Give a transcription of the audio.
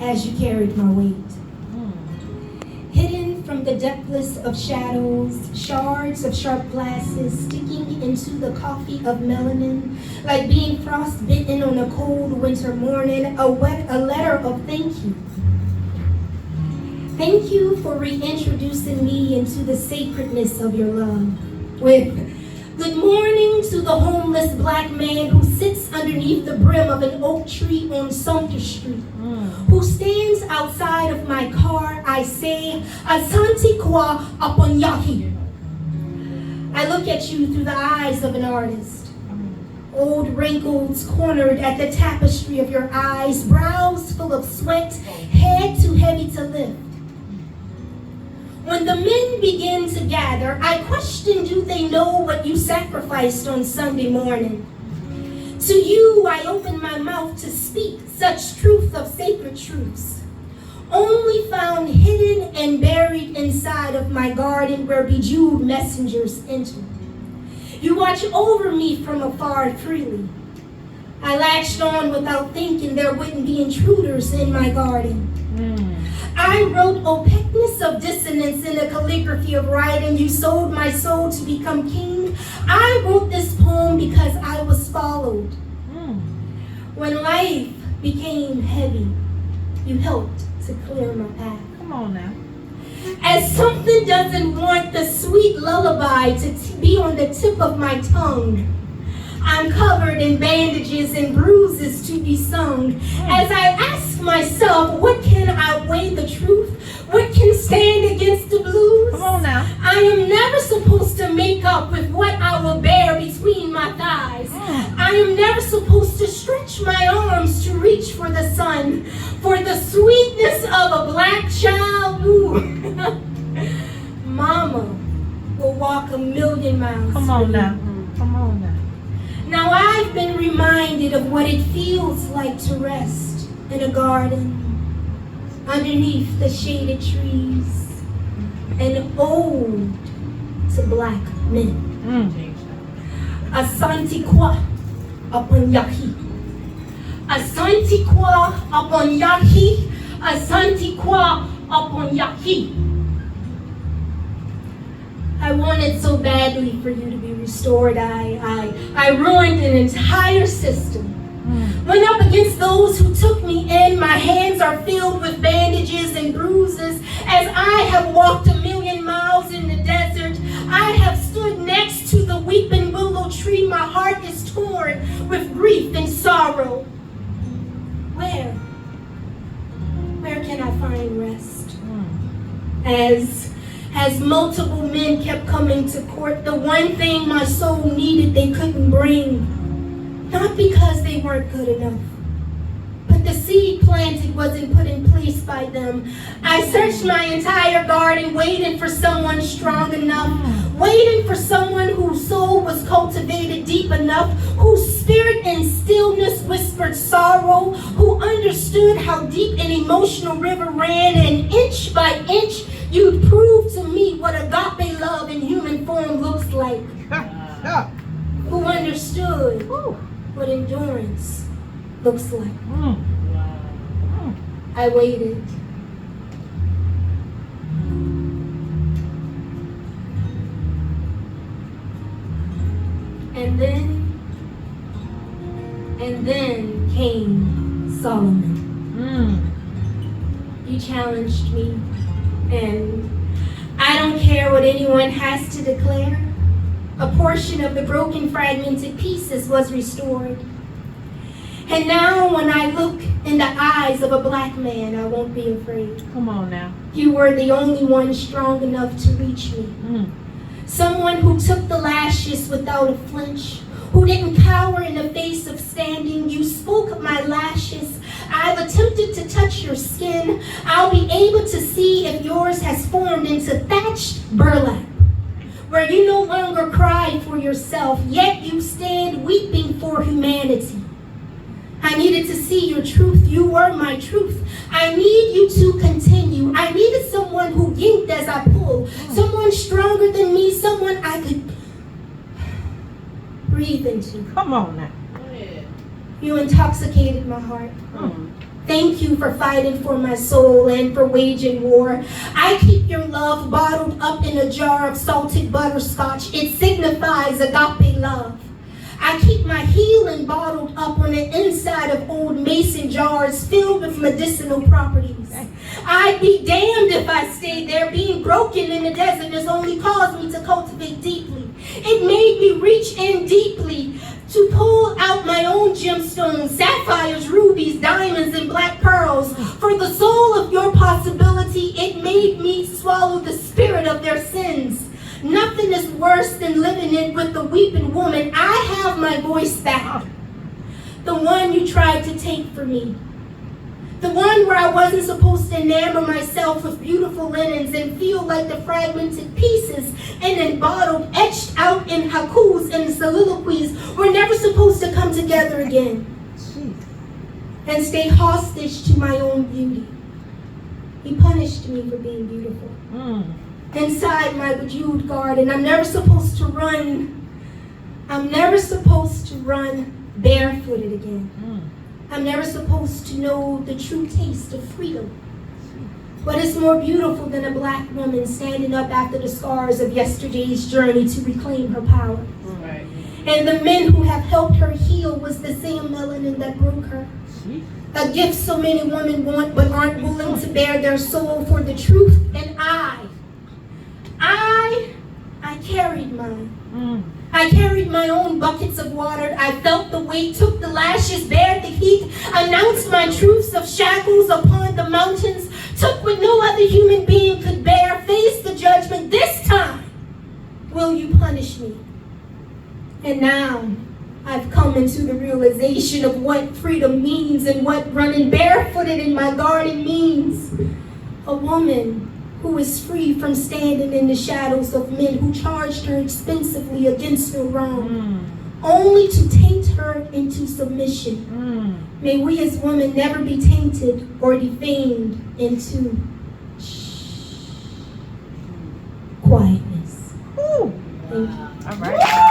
as you carried my weight. Hidden from the depthless of shadows, shards of sharp glasses sticking into the coffee of melanin, like being frostbitten on a cold winter morning, a letter of thank you. Thank you for reintroducing me into the sacredness of your love. With good morning to the homeless black man who sits underneath the brim of an oak tree on Sumter Street, who stands outside of my car, I say, Asante Kwa Uponyaji. I look at you through the eyes of an artist. Old wrinkles cornered at the tapestry of your eyes, brows full of sweat, head too heavy to lift. When the men begin to gather, I question, do they know what you sacrificed on Sunday morning? To you, I open my mouth to speak such truth of sacred truths, only found hidden and buried inside of my garden where bejeweled messengers enter. You watch over me from afar freely. I latched on without thinking there wouldn't be intruders in my garden. I wrote opaqueness of dissonance in a calligraphy of writing. You sold my soul to become king. I wrote this poem because I was followed. When life became heavy, you helped to clear my path. Come on now. As something doesn't want the sweet lullaby to be on the tip of my tongue, I'm covered in bandages and bruises to be sung. As I ask myself, what can outweigh the truth? What can stand against the blues? Come on now. I am never supposed to make up with what I will bear between my thighs. I am never supposed to stretch my arms to reach for the sun, for the sweetness of a black child. Ooh. Mama will walk 1,000,000 miles. Come on now. Come on now. Now I've been reminded of what it feels like to rest in a garden underneath the shaded trees, an ode to black men. Asante Kwa Uponyaji. Asante Kwa Uponyaji. Asante Kwa Uponyaji. I wanted so badly for you to be restored. I ruined an entire system. Went up against those who took me in. My hands are filled with bandages and bruises. As I have walked 1,000,000 miles in the desert, I have stood next to the weeping willow tree. My heart is torn with grief and sorrow. Where can I find rest? As multiple men kept coming to court, the one thing my soul needed they couldn't bring. Not because they weren't good enough, but the seed planted wasn't put in place by them. I searched my entire garden waiting for someone strong enough, waiting for someone whose soul was cultivated deep enough, whose spirit in stillness whispered sorrow, who understood how deep an emotional river ran, and inch by inch you'd prove to me what agape love in human form looks like. Who understood what endurance looks like. I waited. And then came Solomon. You challenged me, and I don't care what anyone has to declare. A portion of the broken, fragmented pieces was restored. And now when I look in the eyes of a black man, I won't be afraid. Come on now. You were the only one strong enough to reach me. Someone who took the lashes without a flinch, who didn't cower in the face of standing. You spoke of my lashes. I've attempted to touch your skin. I'll be able to see if yours has formed into thatched burlap, where you no longer cry for yourself, yet you stand weeping for humanity. I needed to see your truth. You were my truth. I need you to continue. I needed someone who yinked as I pulled, someone stronger than me, someone I could breathe into. Come on now. You intoxicated my heart. Thank thank you for fighting for my soul and for waging war. I keep your love bottled up in a jar of salted butterscotch. It signifies agape love. I keep my healing bottled up on the inside of old mason jars filled with medicinal properties. I'd be damned if I stayed there. Being broken in the desert has only caused me to cultivate deeply. It made me reach in deeply to pull out my own gemstones, sapphires, rubies, diamonds, and black pearls. For the soul of your possibility, it made me swallow the spirit of their sins. Nothing is worse than living in with the weeping woman. I have my voice back. The one you tried to take from me. The one where I wasn't supposed to enamor myself with beautiful linens and feel like the fragmented pieces and then bottled, etched out in haikus and soliloquies were never supposed to come together again and stay hostage to my own beauty. He punished me for being beautiful. Inside my bejeweled garden, I'm never supposed to run barefooted again. I'm never supposed to know the true taste of freedom. What is more beautiful than a black woman standing up after the scars of yesterday's journey to reclaim her power? Right. And the men who have helped her heal was the same melanin that broke her. A gift so many women want but aren't willing to bear their soul for the truth. And I carried mine. I carried my own buckets of water. I felt the weight, took the lashes, bared the heat, announced my truths of shackles upon the mountains, took what no other human being could bear, faced the judgment. This time, will you punish me? And now, I've come into the realization of what freedom means and what running barefooted in my garden means. A woman who is free from standing in the shadows of men who charged her expensively against her wrong, only to taint her into submission. May we as women never be tainted or defamed into quietness. Thank you. All right.